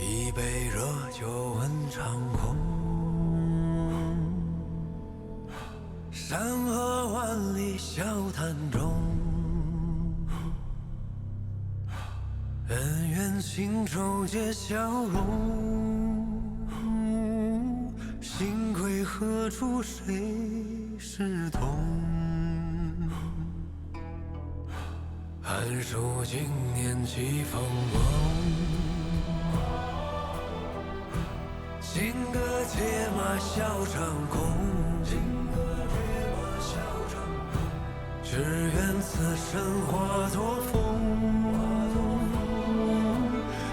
一杯热酒问长空，山河万里笑谈中，恩怨情仇皆消融。心归何处谁是同？寒暑经年几风光，金戈铁马笑长空。只愿此生化作风，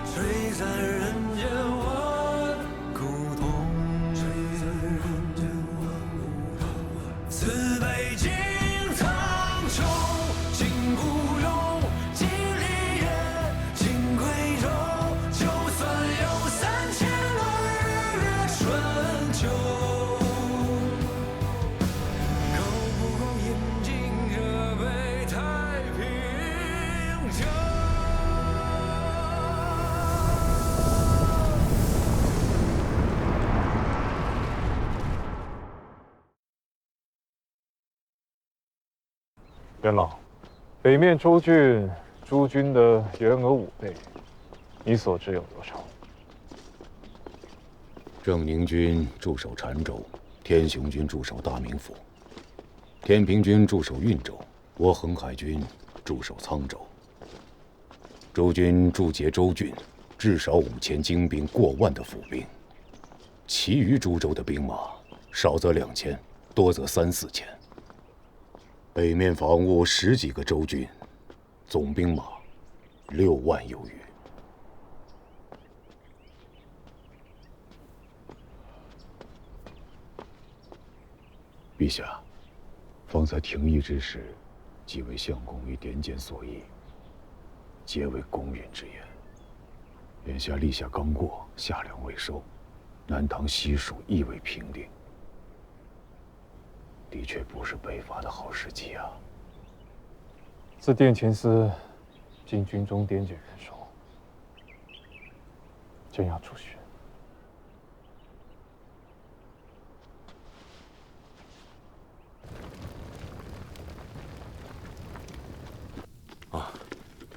吹散人间万古痛。此北京苍穹，今孤勇，今离别，今归舟。就算有3000个日月春秋，够不够饮尽这杯太平酒？元老，北面州郡诸军的员额5倍，你所知有多少？郑宁军驻守澶州，天雄军驻守大名府，天平军驻守运州，我恒海军驻守沧州。州军驻节州郡，至少5000精兵，过万的府兵。其余诸州的兵马，少则2000，多则3、4千。北面防务10几个州郡，总兵马6万有余。陛下，方才廷议之时，即为相公与典检所议，皆为公允之言。眼下立夏刚过，夏粮未收，南唐西蜀亦未平定，的确不是北伐的好时机啊。自殿前司进军中典检人手，正要出巡。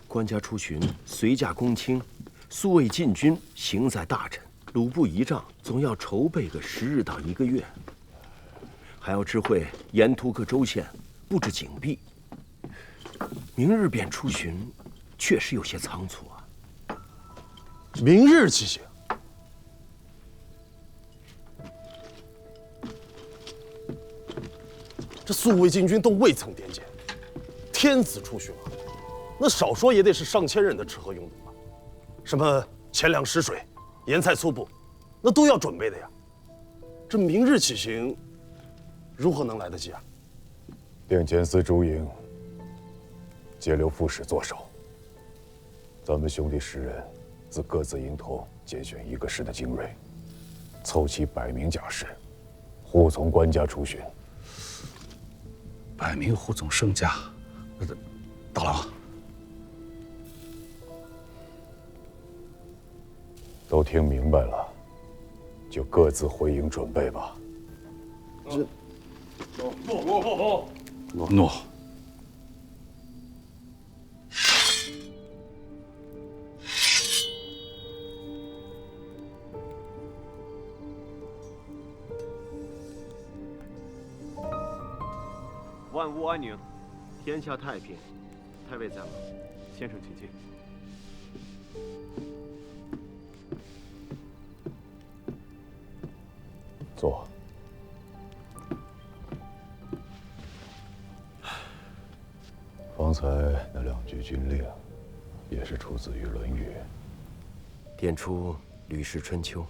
官家出巡，随驾公卿，素未进军，行在大臣。鲁布仪仗总要筹备个10日到1个月，还要知会沿途各州县，布置警壁。明日便出巡，确实有些仓促啊。明日即行。这宿卫禁军都未曾点检，天子出巡啊，那少说也得是上千人的吃喝用度吧？什么钱粮食水、盐菜醋布，那都要准备的呀。这明日起行，如何能来得及啊？殿前司诸营，皆留副使坐守。咱们兄弟10人，自各自营头拣选1个师的精锐，凑齐100名甲士，护从官家出巡。100名护从圣驾，大郎，都听明白了，就各自回营准备吧。诺。万物安宁，天下太平。太尉在吗？先生请进。坐。方才那2句军令，也是出自于《论语》。点出《吕氏春秋》。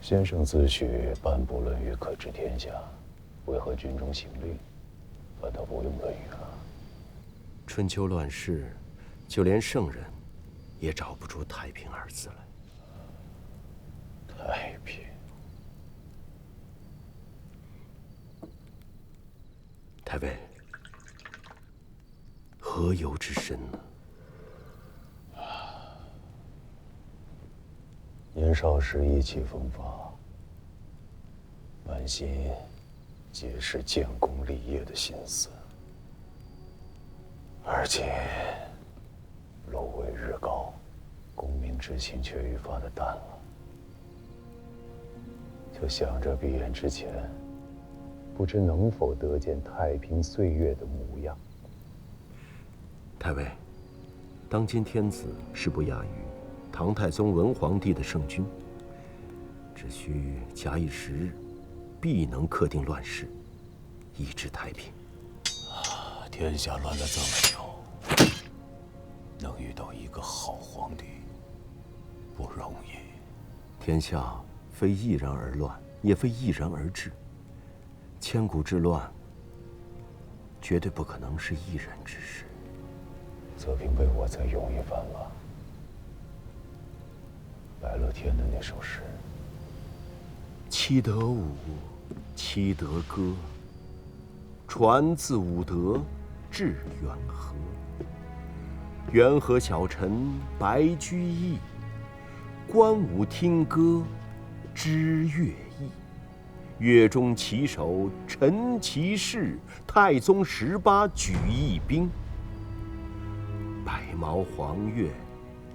先生自诩颁布《论语》可治天下，为何军中行令，反倒不用《论语》了？春秋乱世，就连圣人也找不出太平2字来。太平。太尉，何由之深呢？年少时意气风发，满心皆是建功立业的心思，而今楼为日高，功名之情却愈发的淡了。就想着闭眼之前，不知能否得见太平岁月的模样。太尉，当今天子是不亚于唐太宗文皇帝的圣君，只需假以时日，必能克定乱世，以治太平。天下乱了这么久，能遇到一个好皇帝，不容易。天下非一然而乱，也非一然而治。千古之乱，绝对不可能是一人之事。泽平被我再用一番吧。白乐天的那首诗：七得舞，七得歌，传自武德至远河。元和小臣白居易，观舞听歌知乐意。乐中旗手陈其事，太宗18举义兵。白毛黄月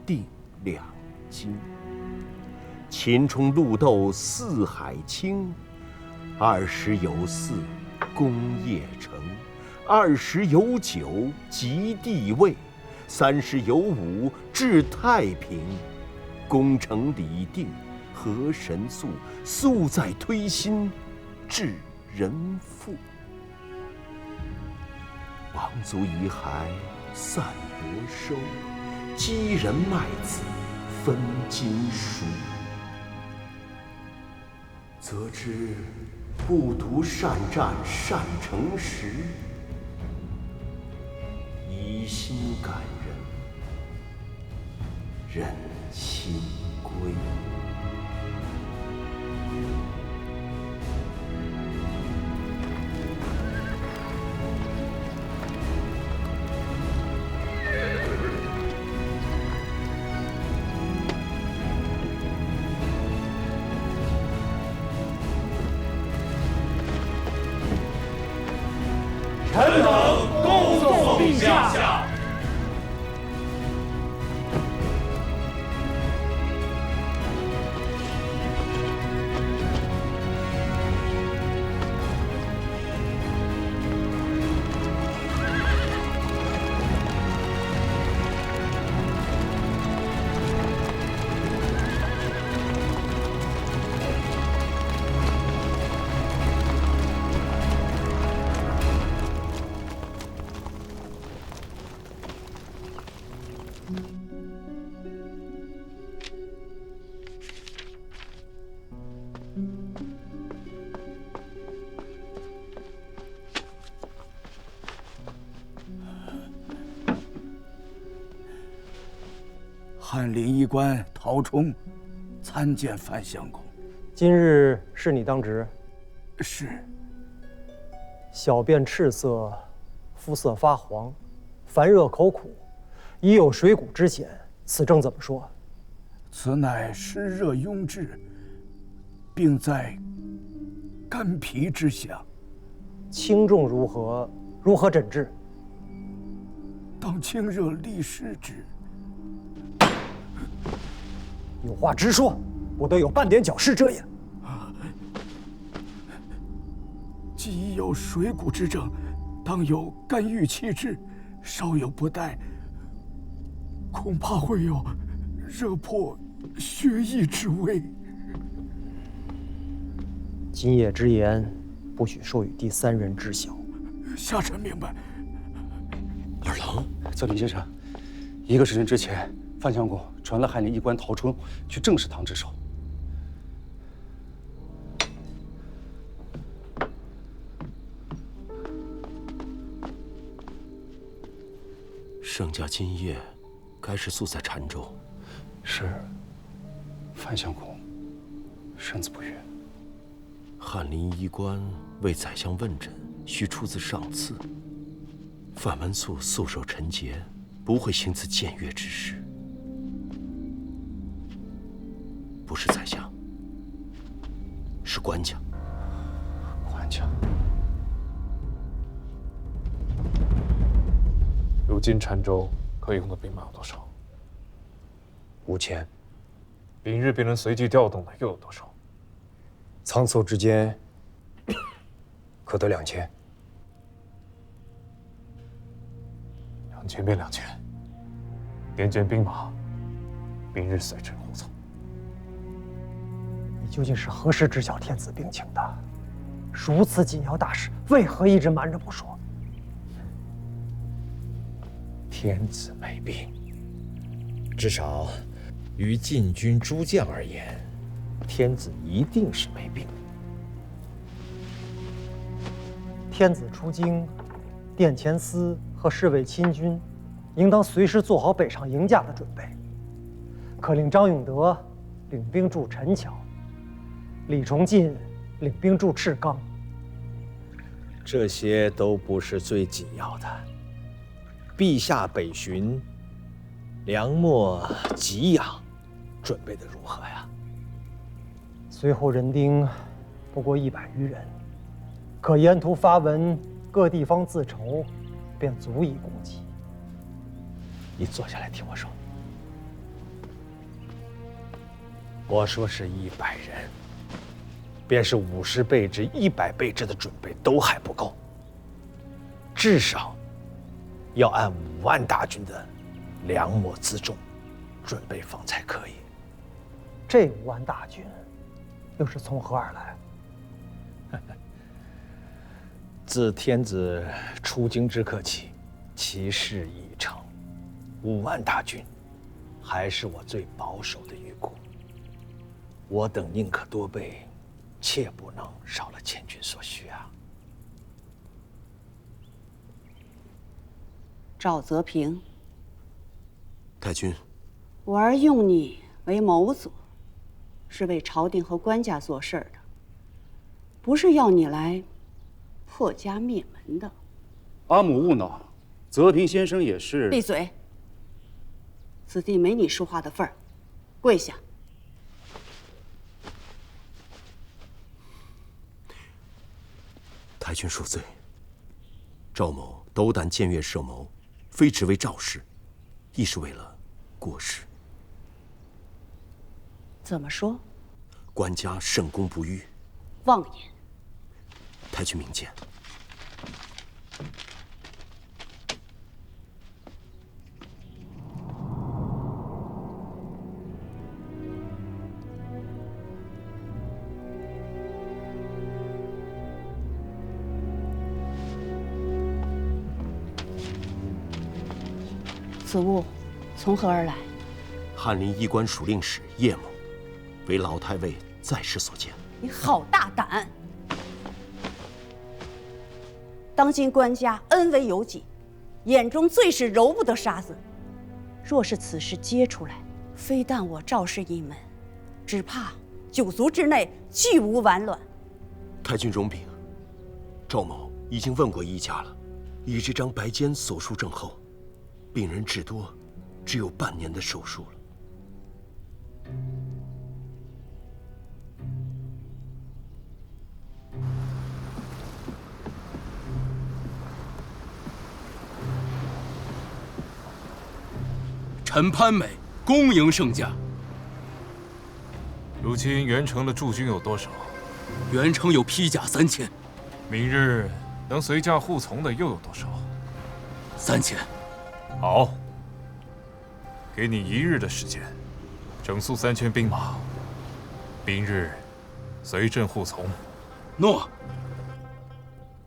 定两京。秦冲鹿斗四海清，20有4功业成，20有9即帝位，30有5治太平。功成礼定和神速，速在推心治人妇。王族遗骸散伯收，积人麦子分金书。则知不图善战善成时，以心感人，人心归。臣等恭送陛下。翰林医官陶冲参见范相公。今日是你当值。是。小便赤色，肤色发黄，烦热口苦，已有水谷之嫌。此症怎么说？此乃湿热壅滞，病在肝脾之下。轻重如何？如何诊治？当清热利湿之。有话直说，不得有半点矫饰遮掩。既已有水谷之症，当有肝郁气滞，稍有不待，恐怕会有热破血溢之危。今夜之言，不许授予第3人知晓。下臣明白。二郎，泽林先生，1个时辰之前，范相公传了翰林医官陶冲去正视堂值守。圣驾今夜该是宿在澶州。是。范相公身子不悦。翰林医官为宰相问诊，需出自上次。范文肃素守臣节，不会行此僭越之事。不是宰相，是官家。官家。如今澶州可以用的兵马有多少？5000。明日便能随即调动的又有多少？仓促之间，可得2000。2000便2000，点检兵马，明日随朕护从。你究竟是何时知晓天子病情的？如此紧要大事，为何一直瞒着不说？天子没病，至少于禁军诸将而言，天子一定是没病。天子出京，殿前司和侍卫亲军，应当随时做好北上迎驾的准备。可令张永德领兵驻陈桥，李崇进领兵驻赤冈。这些都不是最紧要的。陛下北巡，粮秣给养，准备的如何呀？随后人丁不过100余人，可沿途发文各地方自筹，便足以供给。你坐下来听我说。我说是100人，便是50倍至100倍制的准备都还不够，至少要按5万大军的粮秣辎重准备方才可以。这5万大军又是从何而来？自天子出京之刻起，其事已成。5万大军，还是我最保守的预估。我等宁可多备，切不能少了千军所需啊。赵泽平，太君，我儿用你为谋佐，是为朝廷和官家做事的，不是要你来破家灭门的。阿母勿恼，泽平先生也是。闭嘴！此地没你说话的份儿，跪下。太君恕罪。赵某斗胆僭越设谋，非只为赵氏，亦是为了国事。怎么说？官家圣功不渝。妄言！太君明鉴。此物从何而来？翰林医官署令使叶某，为老太尉在世所见。你好大胆！当今官家恩为由己，眼中最是揉不得沙子。若是此事揭出来，非但我赵氏一门，只怕9族之内俱无完卵。太君容禀，赵某已经问过医家了，以这张白笺手术症后，病人至多只有半年的手术了。陈潘美恭迎圣驾。如今元城的驻军有多少？元城有披甲3000。明日能随驾护从的又有多少？3000。好，给你1日的时间，整肃3000兵马，明日随朕护从。诺。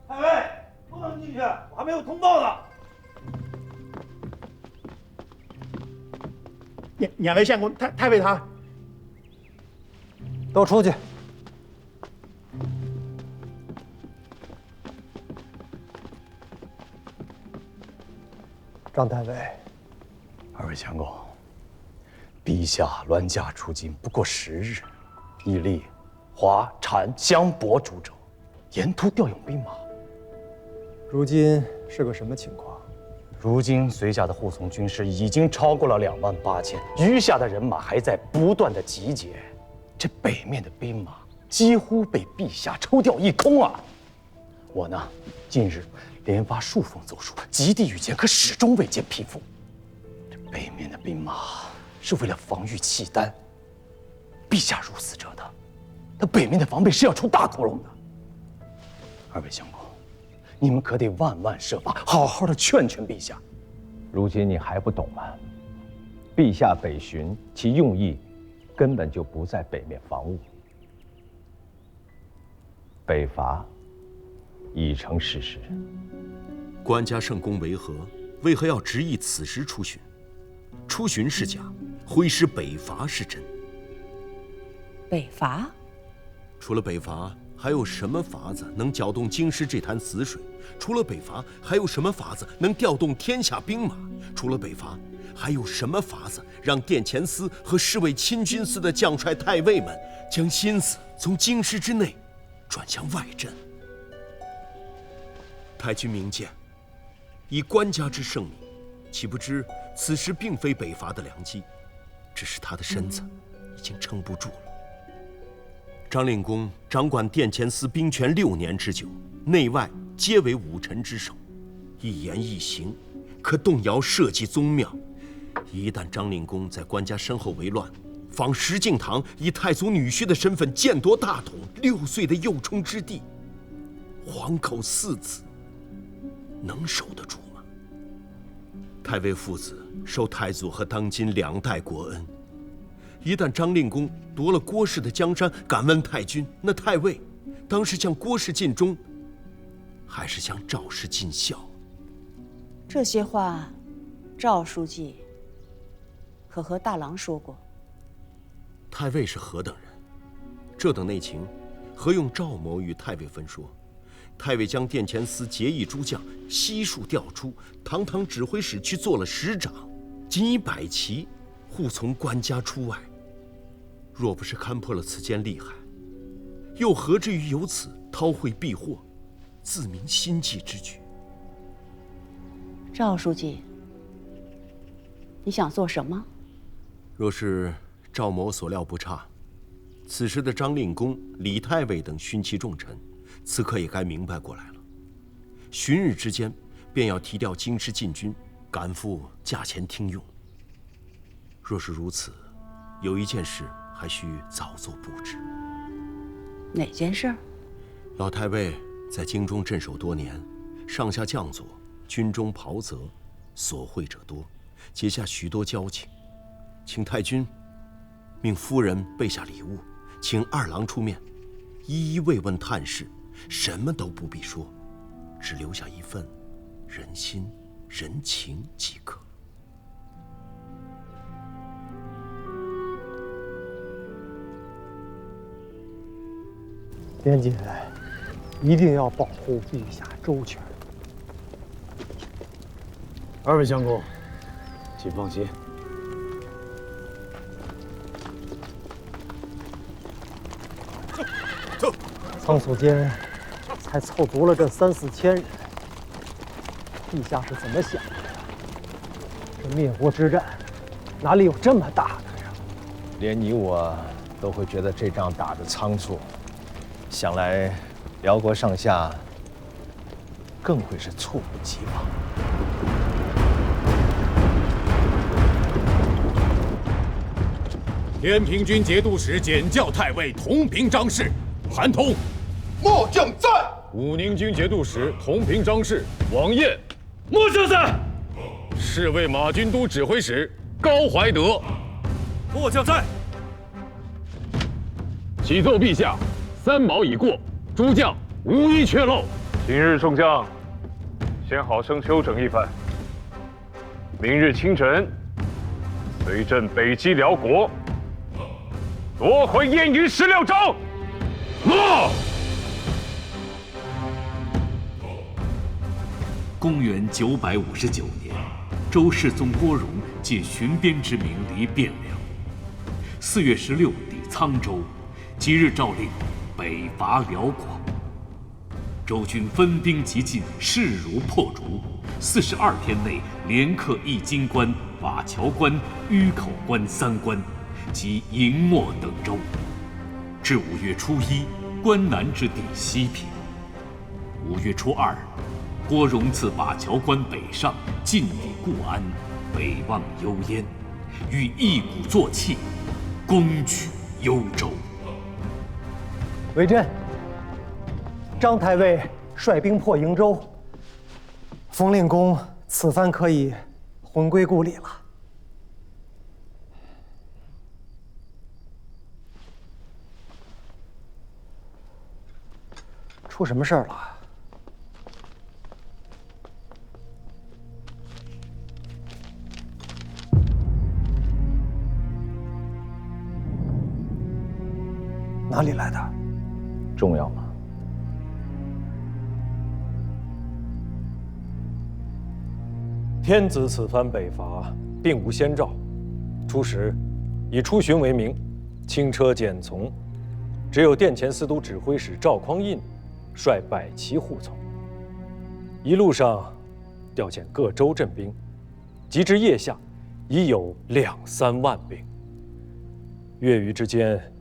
太尉，不能进去，我还没有通报呢。两位相公，太尉他都出去。张太尉2位相公，陛下銮驾出京不过10日，已历华、禅、襄、博诸州，沿途调用兵马。如今是个什么情况？如今随驾的护从军士已经超过了28000，余下的人马还在不断的集结。这北面的兵马几乎被陛下抽调一空啊！我呢，近日连发数封奏书，极地御前，可始终未见批复。这北面的兵马是为了防御契丹，陛下如此折腾，那北面的防备是要出大窟窿的。二位相公，你们可得万万设法，好好的劝劝陛下。如今你还不懂吗？陛下北巡，其用意根本就不在北面防务，北伐已成事实。官家圣公为何？为何要执意此时出巡？出巡是假，挥师北伐是真。北伐？除了北伐，还有什么法子能搅动京师这潭死水？除了北伐，还有什么法子能调动天下兵马？除了北伐，还有什么法子让殿前司和侍卫亲军司的将帅太尉们将心思从京师之内转向外镇？太君明鉴，以官家之圣明，岂不知此时并非北伐的良机，只是他的身子已经撑不住了。张令公掌管殿前司兵权6年之久，内外皆为武臣之首，一言一行可动摇社稷宗庙。一旦张令公在官家身后为乱，仿石敬瑭以太祖女婿的身份剑夺大统6岁的幼冲之地，皇口4子能守得住吗？太尉父子受太祖和当今2代国恩，一旦张令公夺了郭氏的江山，敢问太君，那太尉当是向郭氏尽忠，还是向赵氏尽孝？这些话，赵书记可和大郎说过？太尉是何等人？这等内情，何用赵某与太尉分说？太尉将殿前司结义诸将悉数调出，堂堂指挥使去做了使长，仅以摆旗护从官家出外。若不是看破了此间利害，又何至于由此韬晦避祸，自明心计之举？赵书记，你想做什么？若是赵某所料不差，此时的张令公、李太尉等勋戚重臣，此刻也该明白过来了。旬日之间，便要提调京师禁军，赶赴驾前听用。若是如此，有一件事还需早做布置。哪件事？老太尉在京中镇守多年，上下将佐、军中袍泽，所会者多，结下许多交情。请太君命夫人备下礼物，请二郎出面，一一慰问探视，什么都不必说，只留下一份人心人情即可。莲姐一定要保护陛下周全。二位相公，请放心。仓促间才凑足了这3、4千人，陛下是怎么想的？这灭国之战哪里有这么大的呀？连你我都会觉得这仗打得仓促，想来辽国上下更会是猝不及防。天平军节度使检校太尉同平章事韩通，末将在。武宁军节度使同平章事王彦，末将在。侍卫马军都指挥使高怀德，末将在。启奏陛下，3卯已过，诸将无一缺漏。今日众将先好生休整一番，明日清晨随朕北击辽国，夺回燕云16州。诺。公元959年，周世宗郭荣借巡边之名离汴梁。4月16抵沧州，即日诏令北伐辽国。周军分兵急进，势如破竹，42天内连克易津关、瓦桥关、峪口关3关及营墨等州，至5月初1，关南之地西平。5月初2，郭荣自灞桥关北上，进抵固安，北望幽燕，欲一鼓作气，攻取幽州。为朕，张太尉率兵破瀛州，冯令公此番可以魂归故里了。出什么事儿了？哪里来的？重要吗？天子此番北伐，并无先兆。初时，以出巡为名，轻车简从，只有殿前司都指挥使赵匡胤率百骑护从。一路上，调遣各州镇兵，及至腋下，已有2、3万兵。月余之间，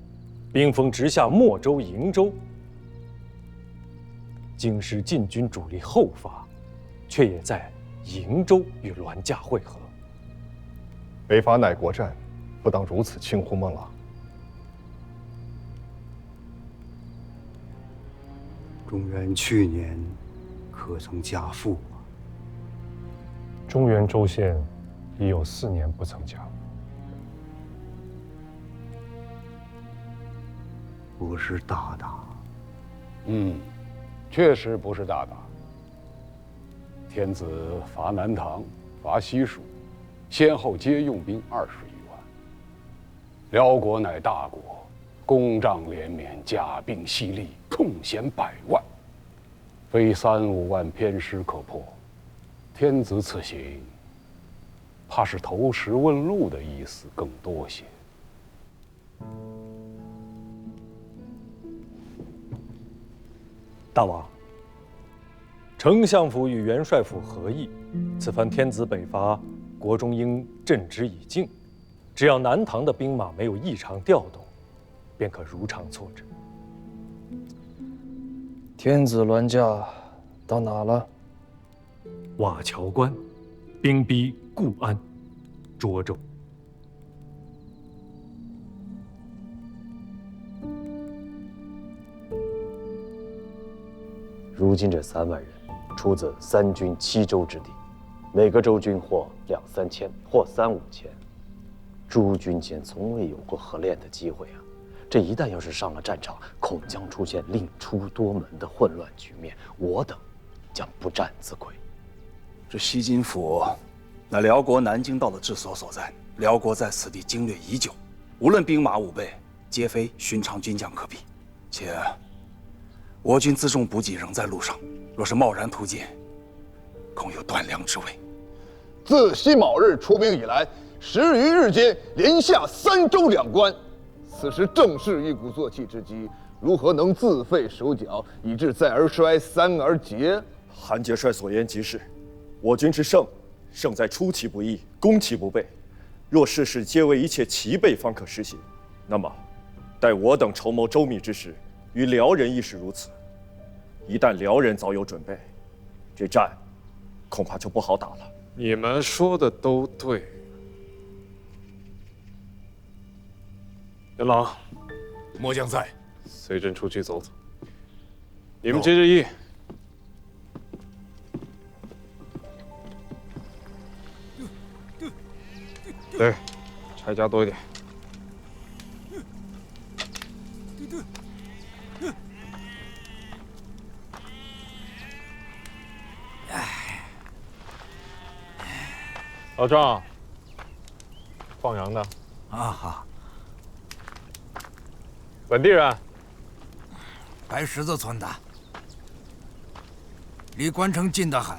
兵锋直下莫州、瀛州。京师禁军主力后发，却也在瀛州与栾架会合。北伐乃国战，不当如此轻忽孟浪。中原去年可曾加赋啊？中原州县已有4年不曾加。不是大打。确实不是大打。天子伐南唐，伐西蜀，先后皆用兵20余万。辽国乃大国，功仗连绵，甲兵犀利，空闲100万，非3、5万偏师可破。天子此行，怕是投石问路的意思更多些。大王，丞相府与元帅府合议，此番天子北伐，国中应镇之以静，只要南唐的兵马没有异常调动，便可如常错阵。天子銮驾到哪了？瓦桥关，兵逼固安、涿州。如今这3万人，出自3军7州之地，每个州军或2、3千，或3、5千。诸军间从未有过合练的机会啊！这一旦要是上了战场，恐将出现另出多门的混乱局面，我等将不战自愧。这西津府，乃辽国南京道的治所所在。辽国在此地经略已久，无论兵马武备，皆非寻常军将可比。且我军辎重补给仍在路上，若是贸然突进，恐有断粮之危。自辛卯日出兵以来，10余日间连下3州2关，此时正是一鼓作气之机，如何能自废手脚，以致再而衰，3而竭？韩节帅所言极是，我军之胜，胜在出其不意，攻其不备。若事事皆为一切齐备，方可实行。那么，待我等筹谋周密之时，与辽人亦是如此。一旦辽人早有准备，这战恐怕就不好打了。你们说的都对。元朗，末将在。随朕出去走走。你们接着议。对，柴加多一点。老赵，放羊的啊哈，本地人，白石子村的，离关城近得很。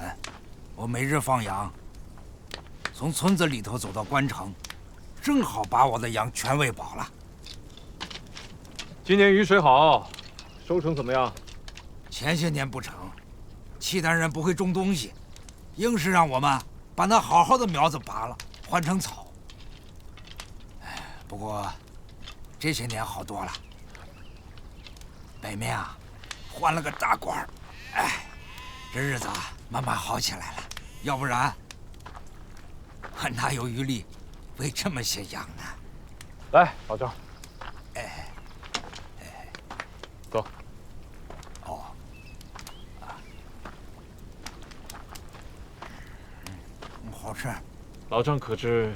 我每日放羊，从村子里头走到关城，正好把我的羊全喂饱了。今年雨水好，收成怎么样？前些年不成，契丹人不会种东西，硬是让我们把那好好的苗子拔了，换成草。不过这些年好多了。北面啊，换了个大官儿，哎，这日子慢慢好起来了。要不然，我哪有余力喂这么些羊呢？来，老张，哎，走。哦，好吃。老张可知，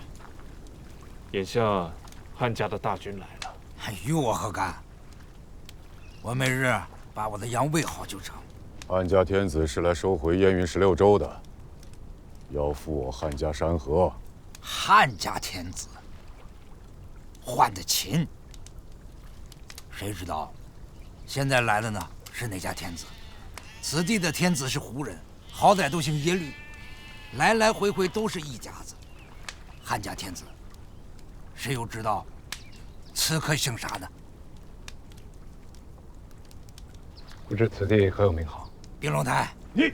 眼下汉家的大军来了，还与我何干？我每日把我的羊喂好就成。汉家天子是来收回燕云16州的，要付我汉家山河。汉家天子换的秦，谁知道现在来的呢是哪家天子？此地的天子是胡人，好歹都姓耶律，来来回回都是一家子。汉家天子，谁又知道此刻姓啥呢？不知此地可有名号？冰龙台。你，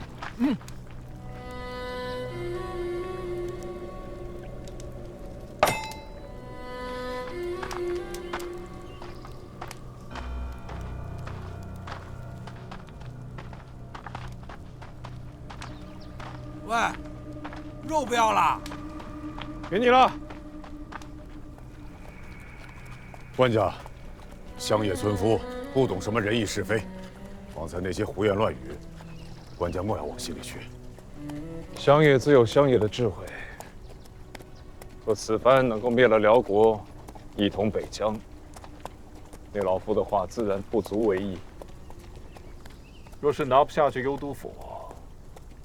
喂，肉不要了？给你了。官家，乡野村夫不懂什么仁义是非，方才那些胡言乱语，官家莫要往心里去。乡野自有乡野的智慧。若此番能够灭了辽国，一统北疆，那老夫的话自然不足为意。若是拿不下这幽都府，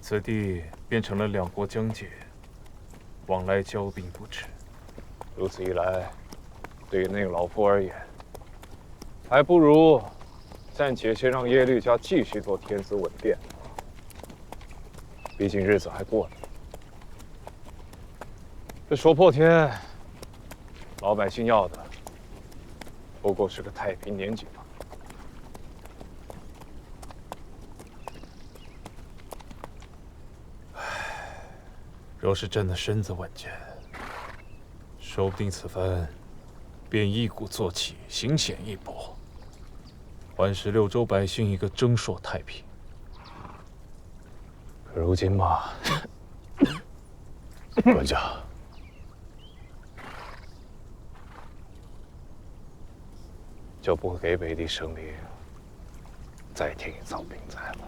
此地变成了两国疆界，往来交兵不止。如此一来，对于那个老夫而言，还不如暂且先让耶律家继续做天子稳殿。毕竟日子还过呢。这说破天，老百姓要的不过是个太平年景吧。若是真的身子稳健，说不定此番便一鼓作气，行险一搏，还16州百姓一个征朔太平。可如今嘛，官家，就不给北地生灵再添一槽病灾了。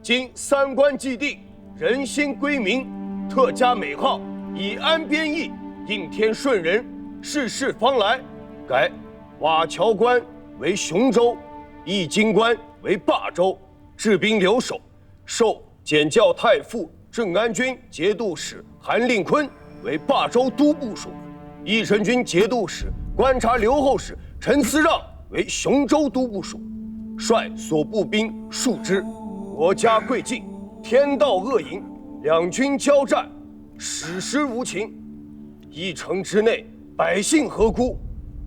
今三官既定，人心归明，特加美号，以安边邑，应天顺人，世事方来。改瓦桥关为雄州，义京关为霸州，治兵留守。授检校太傅郑安军节度使韩令坤为霸州都部署，义臣军节度使观察留后使陈思让为雄州都部署，率所部兵数支。国家贵境，天道恶淫，两军交战，史实无情。一城之内，百姓何辜？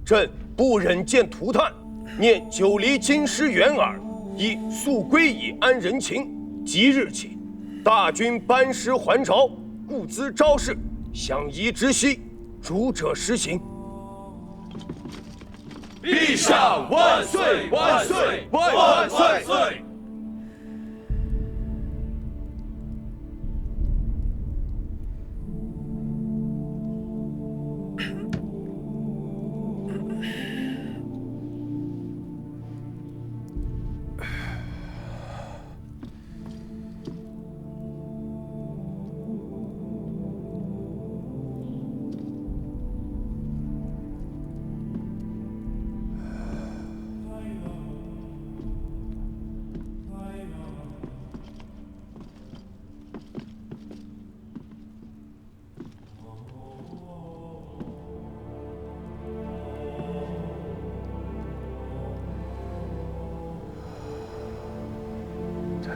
朕不忍见涂炭，念久离京师远耳，亦速归以安人情。即日起，大军班师还朝，故兹招式，相宜之息，主者实行。陛下万岁！万岁！万岁！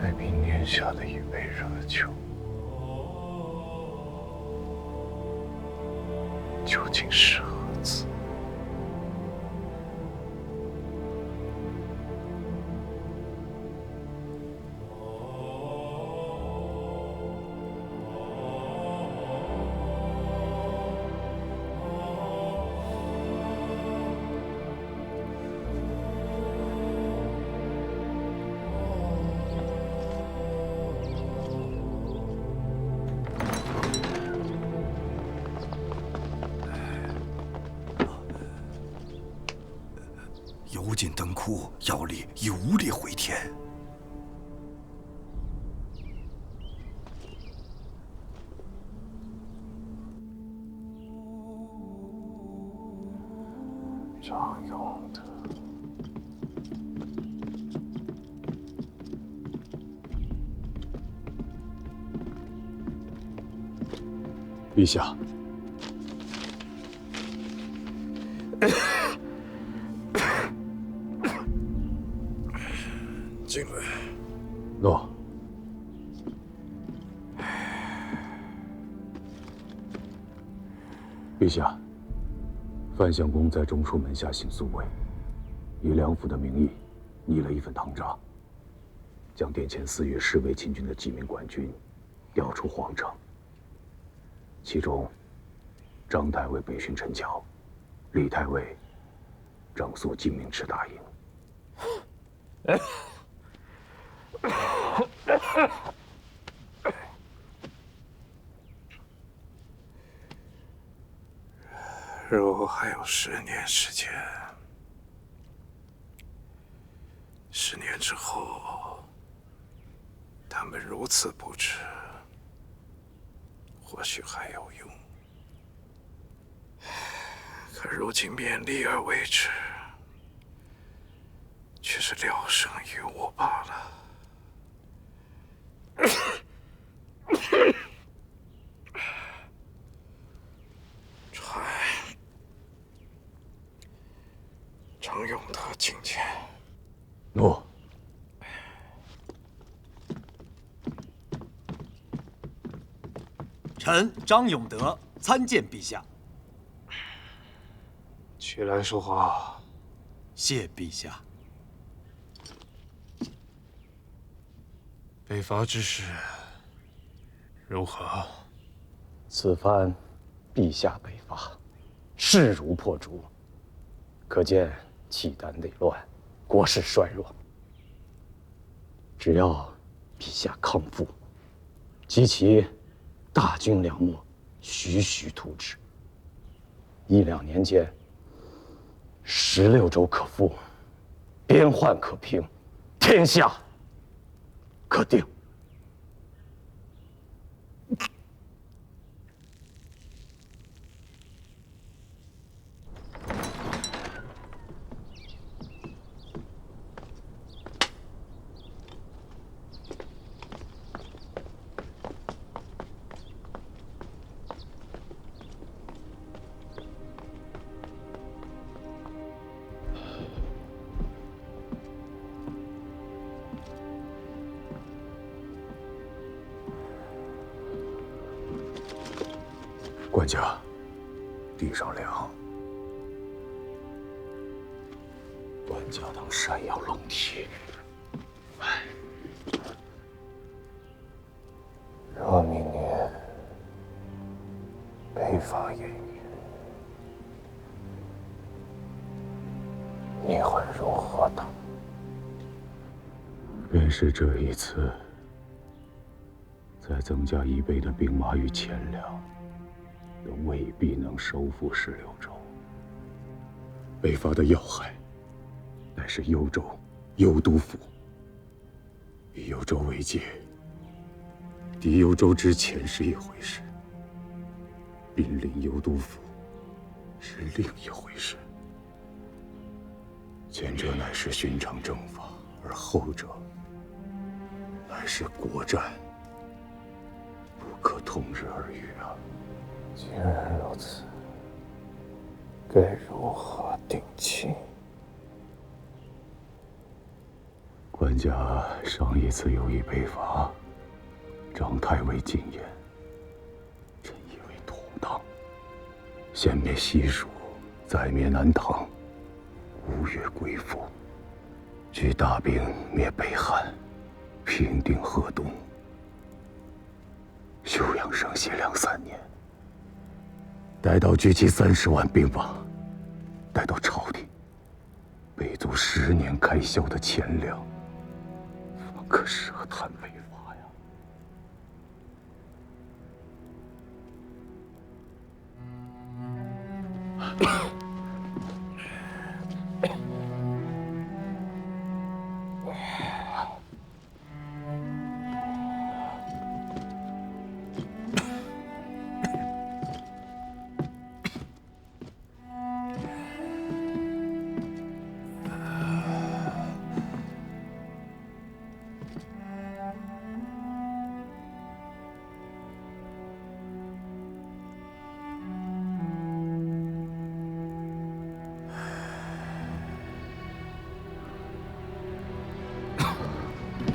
太平年下的一杯热酒，究竟是何滋？油尽灯枯，药力有力回天。张永德，陛下。进来。诺。陛下，范相公在中书门下行宿卫，以梁府的名义拟了一份唐札，将殿前4月侍卫亲军的几名官军调出皇城。其中，张太尉北巡陈桥，李太尉整肃金明池大营。若还有10年时间，10年之后，他们如此布置，或许还有用。可如今勉力而为之，却是聊胜于无罢了。传张永德觐见。诺。臣张永德参见陛下。起来说话。谢陛下。北伐之事如何？此番陛下北伐，势如破竹，可见契丹内乱，国势衰弱。只要陛下康复，及其大军粮秣徐徐突至，1、2年间，16州可复，边患可平，天下可定。官家，地上凉。官家当山摇龙体。若明年北伐延余，你会如何当？便是这一次，再增加1倍的兵马与钱粮，都未必能收复16州。北伐的要害，乃是幽州、幽都府。与幽州为界，敌幽州之前是一回事，兵临幽都府是另一回事。前者乃是寻常征伐，而后者乃是国战，不可同日而语啊！既然如此，该如何定期？官家上一次有意北伐，张太尉进言，朕以为妥当。先灭西蜀，再灭南唐，5月归附，举大兵灭北汉，平定河东，休养生息2、3年。待到聚齐30万兵马，待到朝廷备足10年开销的钱粮，方可舌谈北伐呀。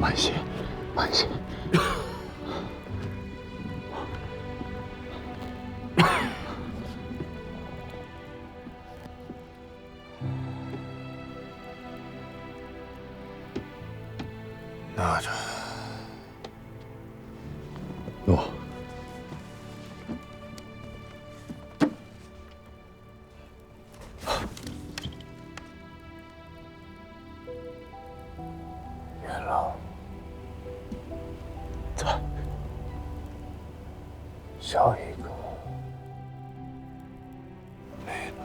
慢些，慢些。拿着。诺。元老，在。下一个没了。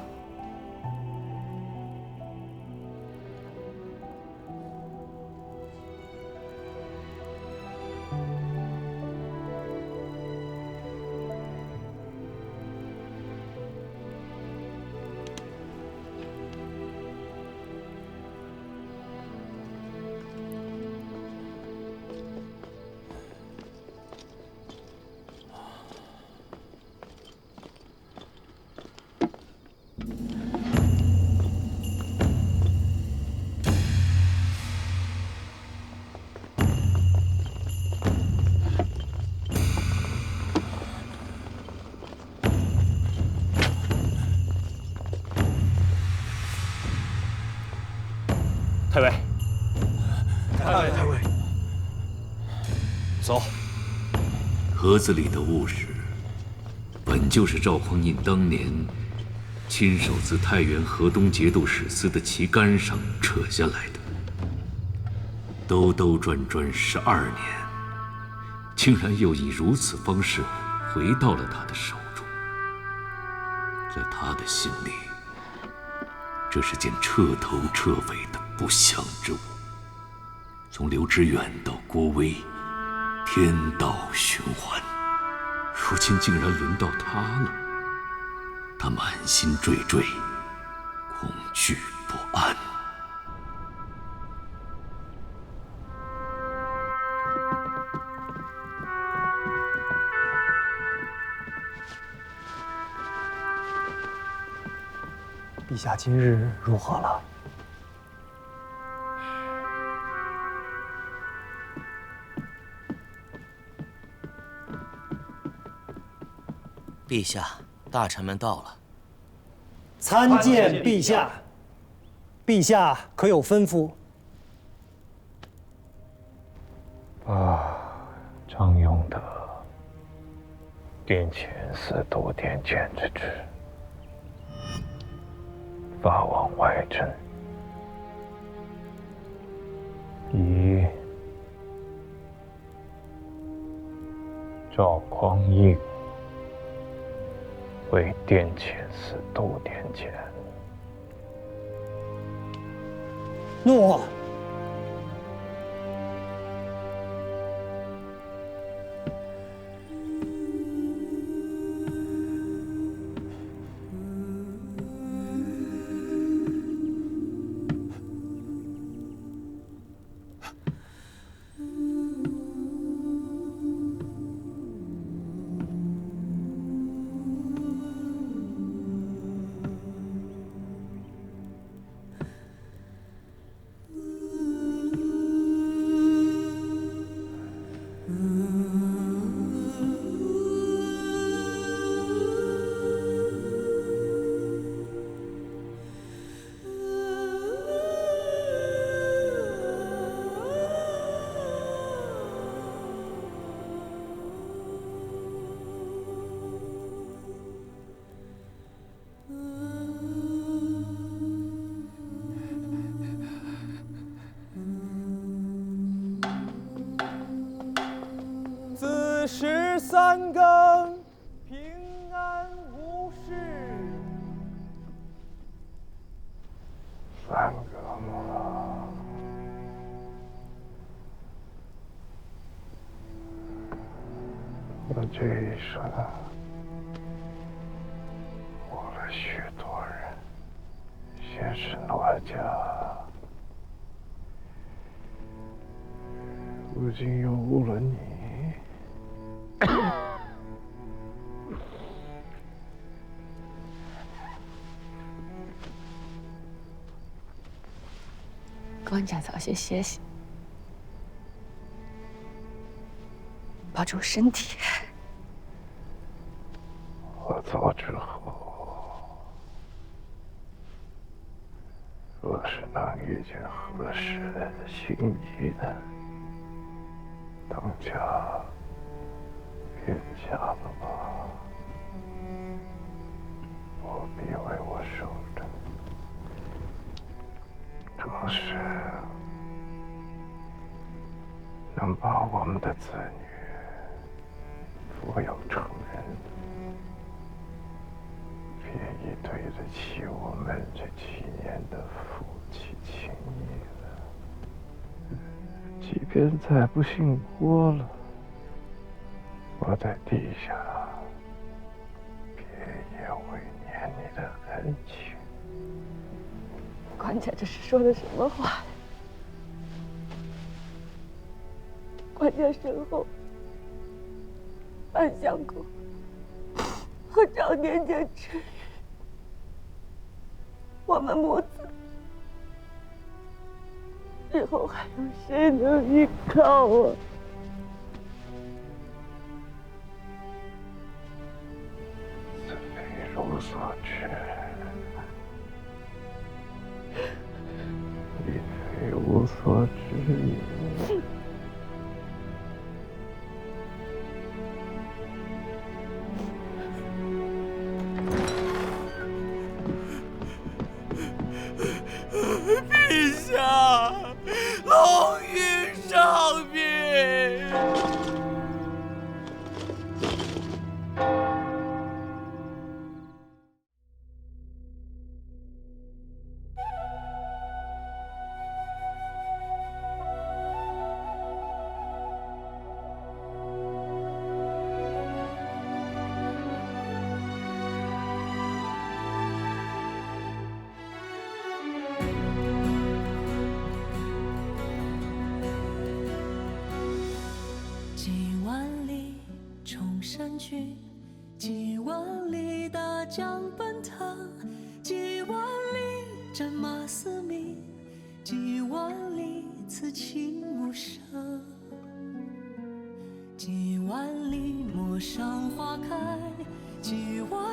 太尉，太尉，走。盒子里的物事，本就是赵匡胤当年亲手自太原河东节度使司的旗杆上扯下来的。兜兜转转12年，竟然又以如此方式回到了他的手中。在他的心里，这是件彻头彻尾的不祥之物。从刘知远到郭威，天道循环，如今竟然轮到他了。他满心惴惴，恐惧不安。陛下今日如何了？陛下，大臣们到了。参见陛下。陛下可有吩咐？把张永德殿前司徒殿前之职发往外镇，以赵匡胤为殿前司徒殿前。诺。子时三更，平安无事。三更了，我这一生误了许多人，先是哪家，如今又误了你。官家早些歇息。保重身体。我走之后，若是能遇见合适心仪的，当家便嫁了吧，不必为我守着。若是能把我们的子女抚养成人，便已对得起我们这7年的夫妻情谊了。即便再不幸活了，我在地下便也会念你的恩情。管家这是说的什么话？管家身后，安相公和赵年间之语，我们母子日后还有谁能依靠啊？子非如所知，亦非无所知。陛下，龙云上宾。几万里冲山去，几万里大江奔腾，几万里战马嘶鸣，几万里此情无声，几万里陌上花开，几万